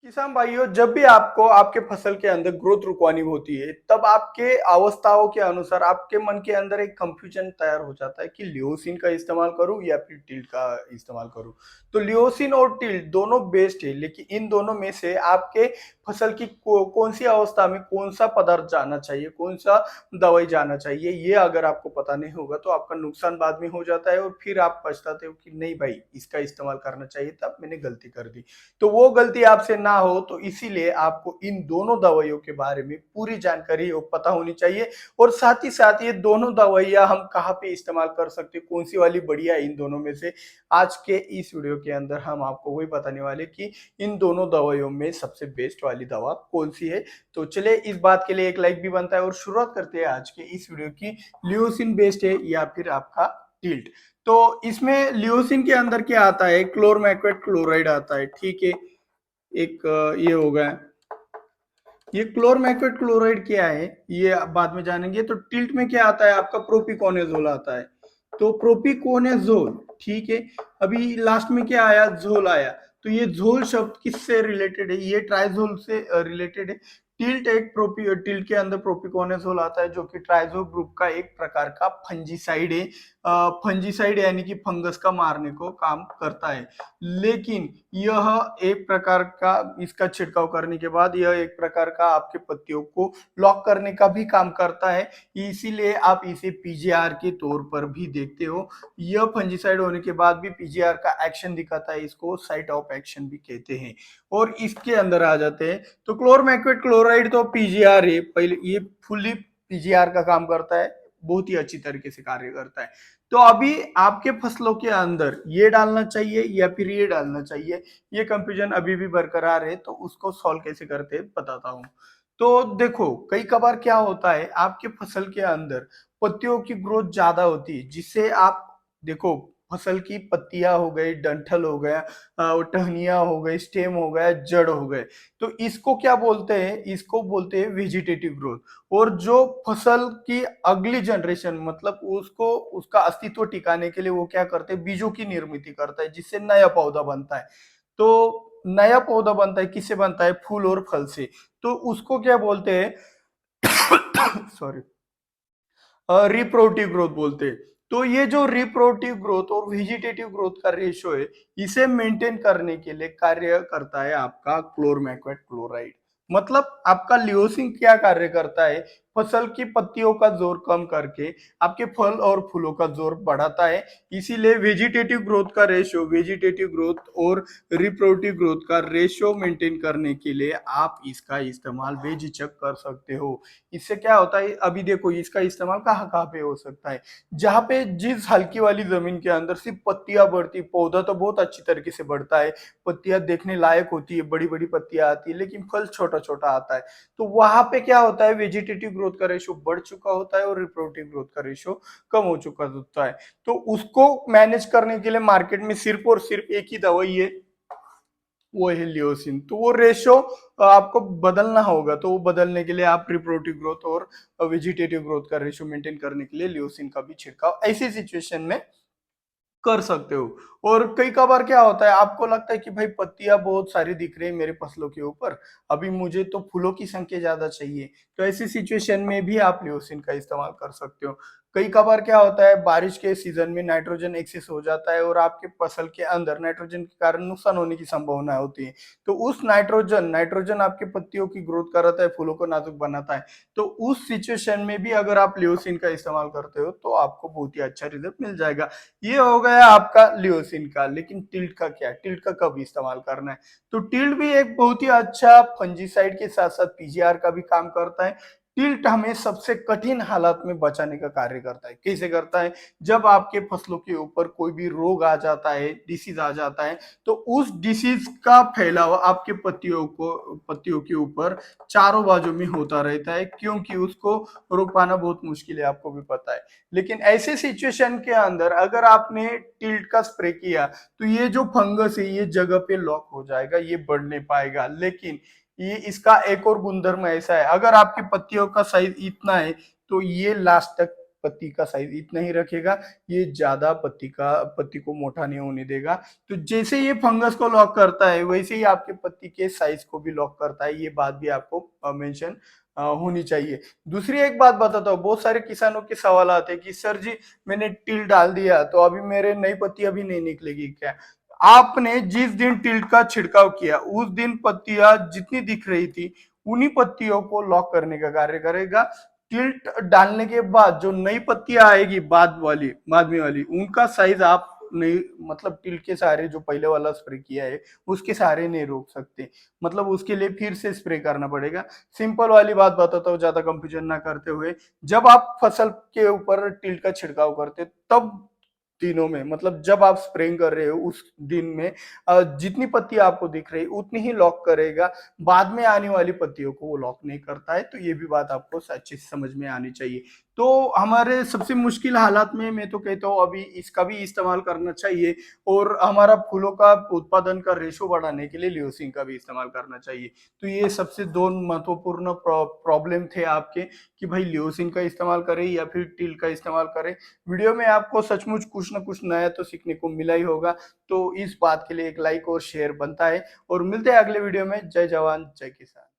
किसान भाइयों, जब भी आपको आपके फसल के अंदर ग्रोथ रुकवानी होती है, तब आपके अवस्थाओं के अनुसार आपके मन के अंदर एक कंफ्यूजन तैयार हो जाता है कि लियोसिन का इस्तेमाल करूं या फिर टिल्ट का इस्तेमाल करूं। तो लियोसिन और टिल्ट दोनों बेस्ट है, लेकिन इन दोनों में से आपके फसल की कौन सी अवस्था में कौन सा पदार्थ जाना चाहिए, कौन सा दवाई जाना चाहिए, ये अगर आपको पता नहीं होगा तो आपका नुकसान बाद में हो जाता है और फिर आप पछताते हो कि नहीं भाई, इसका इस्तेमाल करना चाहिए था, मैंने गलती कर दी। तो वो गलती आपसे ना हो, तो इसीलिए आपको इन दोनों दवाइयों के बारे में पूरी जानकारी पता होनी चाहिए। और साथ ही साथ ये दोनों दवाइयां हम कहाँ पे इस्तेमाल कर सकते हैं, कौन सी वाली बढ़िया है इन दोनों में से। आज के इस वीडियो के अंदर हम आपको वही बताने वाले कि इन दोनों दवाइयों में सबसे बेस्ट वाली दवा कौन सी है। तो चले, इस बात के लिए एक लाइक भी बनता है और शुरुआत करते हैं आज के इस वीडियो की। लियोसिन बेस्ट है या फिर आपका टिल्ट। तो इसमें लियोसिन के अंदर क्या आता है, क्लोरमैक्वेट क्लोराइड आता है, ठीक है। एक ये हो गया। ये क्लोरमैक्वेट क्लोराइड क्या है ये आप बाद में जानेंगे। तो टिल्ट में क्या आता है, आपका प्रोपिकोनेजोल आता है। तो प्रोपिकोनेजोल, ठीक है। अभी लास्ट में क्या आया, झोल आया। तो ये झोल शब्द किससे रिलेटेड है, ये ट्राइजोल से रिलेटेड है। टिल्ट एक टिल्ट के अंदर प्रोपिकोनेजोल आता है, जो कि ट्राइजोल ग्रुप का एक प्रकार का फंजीसाइड है। फंजीसाइड यानी कि फंगस का मारने को काम करता है। लेकिन यह एक प्रकार का, इसका छिड़काव करने के बाद यह एक प्रकार का आपके पत्तियों को लॉक करने का भी काम करता है। इसीलिए आप इसे पीजीआर के तौर पर भी देखते हो। यह फंजीसाइड होने के बाद भी पीजीआर का एक्शन दिखाता है, इसको साइट ऑफ एक्शन भी कहते हैं। और इसके अंदर आ जाते हैं तो क्लोरमैक्वेट क्लोराइड तो पीजीआर है, पहले ये फुल्ली पीजीआर का काम करता है, बहुत ही अच्छी तरीके से कार्य करता है। तो अभी आपके फसलों के अंदर ये डालना चाहिए या फिर ये डालना चाहिए, ये कंफ्यूजन अभी भी बरकरार है। तो उसको सॉल्व कैसे करते हैं बताता हूँ। तो देखो, कई कबार क्या होता है, आपके फसल के अंदर पत्तियों की ग्रोथ ज्यादा होती है, जिससे आप देखो, फसल की पत्तियां हो गई, डंठल हो गया, टहनियां हो गई, स्टेम हो गया, जड़ हो गए। तो इसको क्या बोलते हैं, इसको बोलते हैं वेजिटेटिव ग्रोथ। और जो फसल की अगली जनरेशन, मतलब उसको उसका अस्तित्व टिकाने के लिए वो क्या करते हैं, बीजों की निर्मित करता है, जिससे नया पौधा बनता है। तो नया पौधा बनता है, किससे बनता है, फूल और फल से। तो उसको क्या बोलते हैं सॉरी, रिप्रोडक्टिव ग्रोथ बोलते हैं। तो ये जो रिप्रोडक्टिव ग्रोथ और वेजिटेटिव ग्रोथ का रेशियो है, इसे मेंटेन करने के लिए कार्य करता है आपका क्लोरमैक्वेट क्लोराइड। मतलब आपका लियोसिन क्या कार्य करता है, फसल की पत्तियों का जोर कम करके आपके फल और फूलों का जोर बढ़ाता है। इसीलिए वेजिटेटिव ग्रोथ का रेशियो, वेजिटेटिव ग्रोथ और रिप्रोडक्टिव ग्रोथ का रेशियो मेंटेन करने के लिए आप इसका इस्तेमाल बेझिझक कर सकते हो। इससे क्या होता है, अभी देखो इसका इस्तेमाल कहाँ कहाँ पे हो सकता है। जहाँ पे जिस हल्की वाली जमीन के अंदर सिर्फ पत्तियां बढ़ती, पौधा तो बहुत अच्छी तरीके से बढ़ता है, पत्तियां देखने लायक होती है, बड़ी बड़ी पत्तियां आती है, लेकिन फल छोटा छोटा आता है। तो वहां पे क्या होता है, वेजिटेटिव ग्रोथ का रेशियो बढ़ चुका होता है और रिप्रोडक्टिव ग्रोथ का रेशियो कम हो चुका होता है। तो उसको मैनेज करने के लिए मार्केट में सिर्फ और सिर्फ एक ही दवाई है, वो है लियोसिन। तो वो रेशो आपको बदलना होगा, तो वो बदलने के लिए आप रिप्रोडक्टिव ग्रोथ और वेजिटेटिव ग्रोथ का रेशो मेंटेन करने के लिए लियोसिन का भी छिड़काव ऐसी सिचुएशन में कर सकते हो। और कई कबार क्या होता है, आपको लगता है कि भाई पत्तियां बहुत सारी दिख रही है मेरे फसलों के ऊपर, अभी मुझे तो फूलों की संख्या ज्यादा चाहिए। तो ऐसी सिचुएशन में भी आप लियोसिन का इस्तेमाल कर सकते हो। कई कबार क्या होता है, बारिश के सीजन में नाइट्रोजन एक्सेस हो जाता है और आपके फसल के अंदर नाइट्रोजन के कारण नुकसान होने की संभावना होती है। तो उस नाइट्रोजन नाइट्रोजन आपके पत्तियों की ग्रोथ कराता है, फूलों को नाजुक बनाता है। तो उस सिचुएशन में भी अगर आप लियोसिन का इस्तेमाल करते हो तो आपको बहुत ही अच्छा रिजल्ट मिल जाएगा। ये हो गया आपका लियोसिन का। लेकिन टिल्ट का क्या, टिल्ट का कब इस्तेमाल करना है। तो टिल्ट भी एक बहुत ही अच्छा फंजीसाइड के साथ साथ पीजीआर का भी काम करता है। टिल्ट हमें सबसे कठिन हालात में बचाने का कार्य करता है। कैसे करता है, जब आपके फसलों के ऊपर कोई भी रोग आ जाता है, डिसीज आ जाता है, तो उस डिसीज का फैलाव आपके पत्तियों के ऊपर चारों बाजू में होता रहता है, क्योंकि उसको रोक पाना बहुत मुश्किल है, आपको भी पता है। लेकिन ऐसे सिचुएशन के अंदर अगर आपने टिल्ट का स्प्रे किया, तो ये जो फंगस है ये जगह पे लॉक हो जाएगा, ये बढ़ नहीं पाएगा। लेकिन ये इसका एक और गुणधर्म ऐसा है, अगर आपकी पत्तियों का साइज इतना है तो ये लास्ट तक पत्ती का साइज इतना ही रखेगा, ये ज्यादा पत्ती को मोटा नहीं होने देगा। तो जैसे ये फंगस को लॉक करता है वैसे ही आपके पत्ती के साइज को भी लॉक करता है, ये बात भी आपको मेंशन होनी चाहिए। दूसरी एक बात बताता हूँ, बहुत सारे किसानों के सवाल आते हैं कि सर जी मैंने टिल डाल दिया तो अभी मेरे नई पत्ती अभी नहीं निकलेगी क्या? आपने जिस दिन टिल्ट का छिड़काव किया उस दिन पत्तियां जितनी दिख रही थी उन्हीं पत्तियों को लॉक करने का कार्य करेगा। टिल्ट डालने के बाद जो नई पत्तियां आएगी बाद में वाली उनका साइज आप नहीं, मतलब टिल्ट के सहारे जो पहले वाला स्प्रे किया है उसके सहारे नहीं रोक सकते, मतलब उसके लिए फिर से स्प्रे करना पड़ेगा। सिंपल वाली बात बताता हूँ ज्यादा कंफ्यूजन ना करते हुए, जब आप फसल के ऊपर टिल्ट का छिड़काव करते तब दिनों में, मतलब जब आप स्प्रेइंग कर रहे हो उस दिन में जितनी पत्ती आपको दिख रही उतनी ही लॉक करेगा, बाद में आने वाली पत्तियों को वो लॉक नहीं करता है। तो ये भी बात आपको अच्छे से समझ में आनी चाहिए। तो हमारे सबसे मुश्किल हालात में मैं तो कहता हूँ अभी इसका भी इस्तेमाल करना चाहिए, और हमारा फूलों का उत्पादन का रेशो बढ़ाने के लिए लियोसिन का भी इस्तेमाल करना चाहिए। तो ये सबसे दो महत्वपूर्ण प्रॉब्लम थे आपके कि भाई लियोसिन का इस्तेमाल करें या फिर टिल का इस्तेमाल करें। वीडियो में आपको सचमुच कुछ ना कुछ नया तो सीखने को मिला ही होगा, तो इस बात के लिए एक लाइक और शेयर बनता है। और मिलते हैं अगले वीडियो में। जय जवान जय किसान।